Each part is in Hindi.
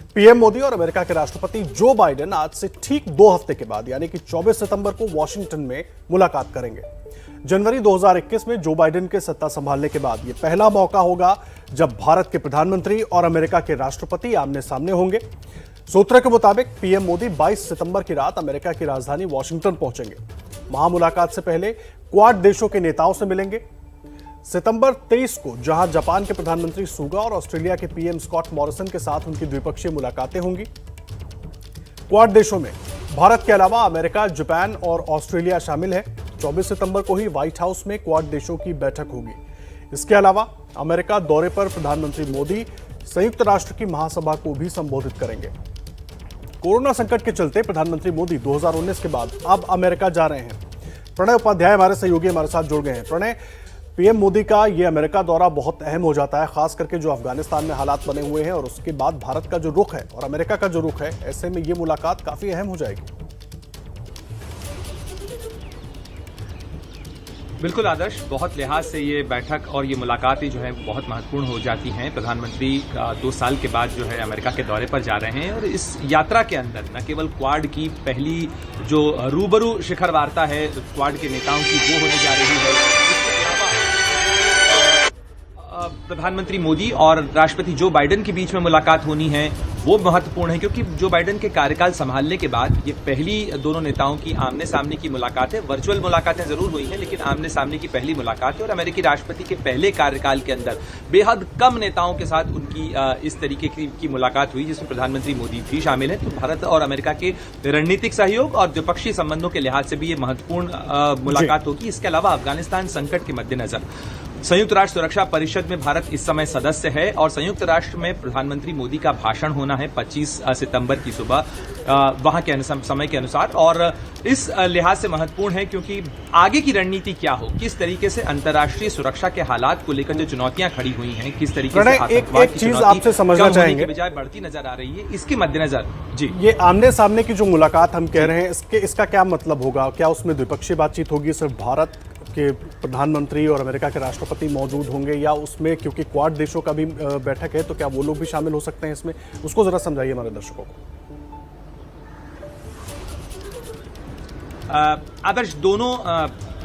पीएम मोदी और अमेरिका के राष्ट्रपति जो बाइडेन आज से ठीक 2 हफ्ते के बाद यानी कि 24 सितंबर को वॉशिंगटन में मुलाकात करेंगे। जनवरी 2021 में जो बाइडेन के सत्ता संभालने के बाद यह पहला मौका होगा जब भारत के प्रधानमंत्री और अमेरिका के राष्ट्रपति आमने सामने होंगे। सूत्रों के मुताबिक पीएम मोदी 22 सितंबर की रात अमेरिका की राजधानी वॉशिंगटन पहुंचेंगे। महामुलाकात से पहले क्वाड देशों के नेताओं से मिलेंगे। सितंबर 23 को जहां जापान के प्रधानमंत्री सुगा और ऑस्ट्रेलिया के पीएम स्कॉट मॉरिसन के साथ उनकी द्विपक्षीय मुलाकातें होंगी। क्वाड देशों में भारत के अलावा अमेरिका, जापान और ऑस्ट्रेलिया शामिल है। 24 सितंबर को ही व्हाइट हाउस में क्वाड देशों की बैठक होगी। इसके अलावा अमेरिका दौरे पर प्रधानमंत्री मोदी संयुक्त राष्ट्र की महासभा को भी संबोधित करेंगे। कोरोना संकट के चलते प्रधानमंत्री मोदी 2019 के बाद अब अमेरिका जा रहे हैं। प्रणय उपाध्याय हमारे सहयोगी हमारे साथ जुड़ गए हैं। प्रणय, पीएम मोदी का ये अमेरिका दौरा बहुत अहम हो जाता है, खास करके जो अफगानिस्तान में हालात बने हुए हैं और उसके बाद भारत का जो रुख है और अमेरिका का जो रुख है, ऐसे में ये मुलाकात काफी अहम हो जाएगी। बिल्कुल आदर्श, बहुत लिहाज से ये बैठक और ये मुलाकातें जो है बहुत महत्वपूर्ण हो जाती हैं। प्रधानमंत्री 2 साल के बाद जो है अमेरिका के दौरे पर जा रहे हैं और इस यात्रा के अंदर न केवल क्वाड की पहली जो रूबरू शिखर वार्ता है क्वाड के नेताओं की, वो होने जा रही है। प्रधानमंत्री मोदी और राष्ट्रपति जो बाइडेन के बीच में मुलाकात होनी है वो महत्वपूर्ण है, क्योंकि जो बाइडेन के कार्यकाल संभालने के बाद ये पहली दोनों नेताओं की आमने सामने की मुलाकात है। वर्चुअल मुलाकातें जरूर हुई हैं, लेकिन आमने सामने की पहली मुलाकात है और अमेरिकी राष्ट्रपति के पहले कार्यकाल के अंदर बेहद कम नेताओं के साथ उनकी इस तरीके की मुलाकात हुई, जिसमें प्रधानमंत्री मोदी भी शामिल है। तो भारत और अमेरिका के रणनीतिक सहयोग और द्विपक्षीय संबंधों के लिहाज से भी ये महत्वपूर्ण मुलाकात होगी। इसके अलावा अफगानिस्तान संकट के मद्देनजर संयुक्त राष्ट्र सुरक्षा परिषद में भारत इस समय सदस्य है और संयुक्त राष्ट्र में प्रधानमंत्री मोदी का भाषण होना है 25 सितंबर की सुबह वहां के समय के अनुसार। और इस लिहाज से महत्वपूर्ण है क्योंकि आगे की रणनीति क्या हो, किस तरीके से अंतर्राष्ट्रीय सुरक्षा के हालात को लेकर जो चुनौतियां खड़ी हुई हैं, किस तरीके से आतंकवाद की चीज आपसे समझना चाहेंगे, बजाय बढ़ती नजर आ रही है, इसके मद्देनजर जी ये आमने सामने की जो मुलाकात हम कह रहे हैं, इसका क्या मतलब होगा? क्या उसमें द्विपक्षीय बातचीत होगी, सिर्फ भारत के प्रधानमंत्री और अमेरिका के राष्ट्रपति मौजूद होंगे, या उसमें क्योंकि क्वाड देशों का भी बैठक है तो क्या वो लोग भी शामिल हो सकते हैं इसमें? उसको जरा समझाइए हमारे दर्शकों को। आदर्श, दोनों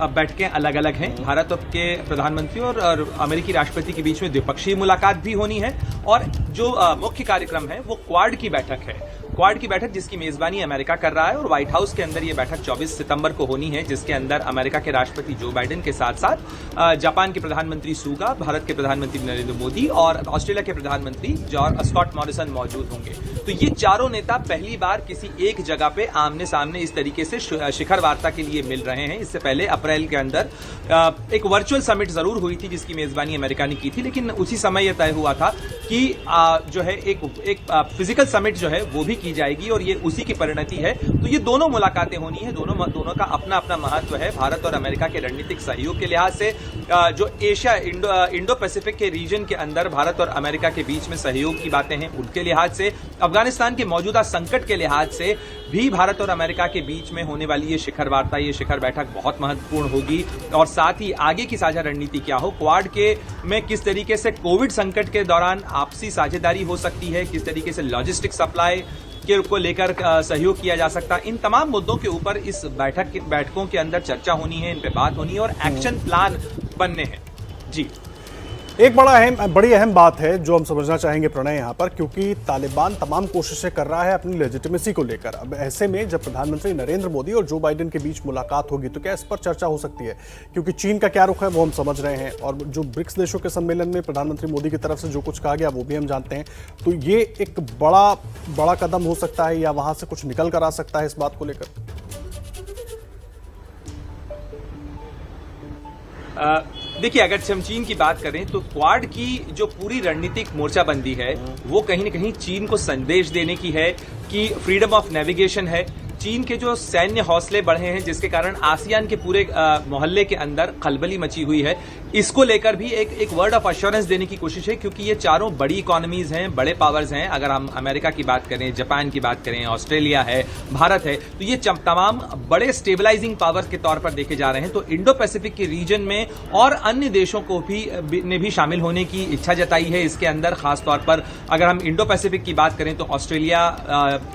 बैठकें अलग अलग हैं। भारत के प्रधानमंत्री और अमेरिकी राष्ट्रपति के बीच में द्विपक्षीय मुलाकात भी होनी है और जो मुख्य कार्यक्रम है वो क्वाड की बैठक है। क्वाड की बैठक जिसकी मेजबानी अमेरिका कर रहा है और व्हाइट हाउस के अंदर ये बैठक 24 सितंबर को होनी है, जिसके अंदर अमेरिका के राष्ट्रपति जो बाइडेन के साथ साथ जापान के प्रधानमंत्री सुगा, भारत के प्रधानमंत्री नरेंद्र मोदी और ऑस्ट्रेलिया के प्रधानमंत्री स्कॉट मॉरिसन मौजूद होंगे। तो ये चारों नेता पहली बार किसी एक जगह पे आमने सामने इस तरीके से शिखर वार्ता के लिए मिल रहे हैं। इससे पहले अप्रैल के अंदर एक वर्चुअल समिट जरूर हुई थी जिसकी मेजबानी अमेरिका ने की थी, लेकिन उसी समय यह तय हुआ था कि जो है एक फिजिकल समिट जो है वो भी की जाएगी और ये उसी की परिणति है। तो ये दोनों मुलाकातें होनी है, दोनों का अपना अपना महत्व है। भारत और अमेरिका के रणनीतिक सहयोग के लिहाज से जो एशिया इंडो पैसिफिक के रीजन के अंदर भारत और अमेरिका के बीच में सहयोग की बातें हैं, उनके लिहाज से अफगानिस्तान के मौजूदा संकट के लिहाज से भी भारत और अमेरिका के बीच में होने वाली ये शिखर वार्ता, ये शिखर बैठक बहुत महत्वपूर्ण होगी। और साथ ही आगे की साझा रणनीति क्या हो, क्वाड के में किस तरीके से कोविड संकट के दौरान आपसी साझेदारी हो सकती है, किस तरीके से लॉजिस्टिक सप्लाई को लेकर सहयोग किया जा सकता है, इन तमाम मुद्दों के ऊपर इस बैठकों के अंदर चर्चा होनी है, इन पे बात होनी है और एक्शन प्लान बनने हैं। जी, एक बड़ी अहम बात है जो हम समझना चाहेंगे प्रणय यहाँ पर, क्योंकि तालिबान तमाम कोशिशें कर रहा है अपनी लेजिटिमेसी को लेकर। अब ऐसे में जब प्रधानमंत्री नरेंद्र मोदी और जो बाइडेन के बीच मुलाकात होगी तो क्या इस पर चर्चा हो सकती है? क्योंकि चीन का क्या रुख है वो हम समझ रहे हैं और जो ब्रिक्स देशों के सम्मेलन में प्रधानमंत्री मोदी की तरफ से जो कुछ कहा गया वो भी हम जानते हैं। तो ये एक बड़ा कदम हो सकता है या वहां से कुछ निकल कर आ सकता है इस बात को लेकर? देखिए, अगर हम चीन की बात करें तो क्वाड की जो पूरी रणनीतिक मोर्चाबंदी है वो कहीं न कहीं चीन को संदेश देने की है कि फ्रीडम ऑफ नेविगेशन है, चीन के जो सैन्य हौसले बढ़े हैं, जिसके कारण आसियान के पूरे मोहल्ले के अंदर खलबली मची हुई है, इसको लेकर भी एक वर्ड ऑफ अश्योरेंस देने की कोशिश है, क्योंकि ये चारों बड़ी इकोनॉमीज हैं, बड़े पावर्स हैं। अगर हम अमेरिका की बात करें, जापान की बात करें, ऑस्ट्रेलिया है, भारत है, तो ये तमाम बड़े स्टेबलाइजिंग पावर्स के तौर पर देखे जा रहे हैं। तो इंडो पैसिफिक के रीजन में और अन्य देशों को भी शामिल होने की इच्छा जताई है इसके अंदर। खास तौर पर अगर हम इंडो पैसिफिक की बात करें तो ऑस्ट्रेलिया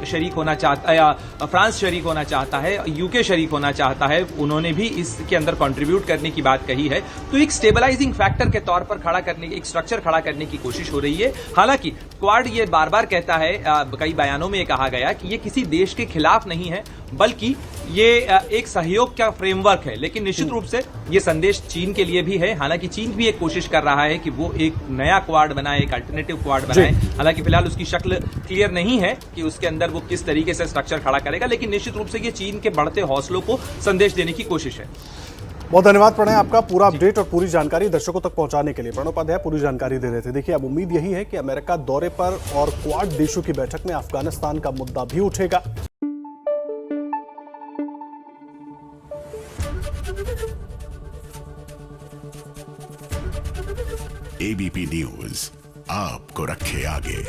शरीक होना चाहता है, या फ्रांस शरीक होना चाहता है, यूके शरीक होना चाहता है, उन्होंने भी इसके अंदर कंट्रीब्यूट करने की बात कही है। तो एक स्टेबलाइजिंग फैक्टर के तौर पर खड़ा करने, एक स्ट्रक्चर खड़ा करने की कोशिश हो रही है। हालांकि क्वाड ये बार बार कहता है, कई बयानों में कहा गया कि ये किसी देश के खिलाफ नहीं है, बल्कि ये एक सहयोग का फ्रेमवर्क है। लेकिन निश्चित रूप से ये संदेश चीन के लिए भी है। हालांकि चीन भी एक कोशिश कर रहा है कि वो एक नया क्वाड बनाए, एक अल्टरनेटिव क्वाड बनाए। हालांकि फिलहाल उसकी शक्ल क्लियर नहीं है कि उसके अंदर वो किस तरीके से स्ट्रक्चर खड़ा करेगा, लेकिन निश्चित रूप से ये चीन के बढ़ते हौसलों को संदेश देने की कोशिश है। बहुत धन्यवाद प्रणय, आपका पूरा अपडेट और पूरी जानकारी दर्शकों तक पहुंचाने के लिए। प्रणय उपाध्याय पूरी जानकारी दे रहे थे। देखिए, अब उम्मीद यही है कि अमेरिका दौरे पर और क्वाड देशों की बैठक में अफगानिस्तान का मुद्दा भी उठेगा। एबीपी न्यूज आपको रखे आगे।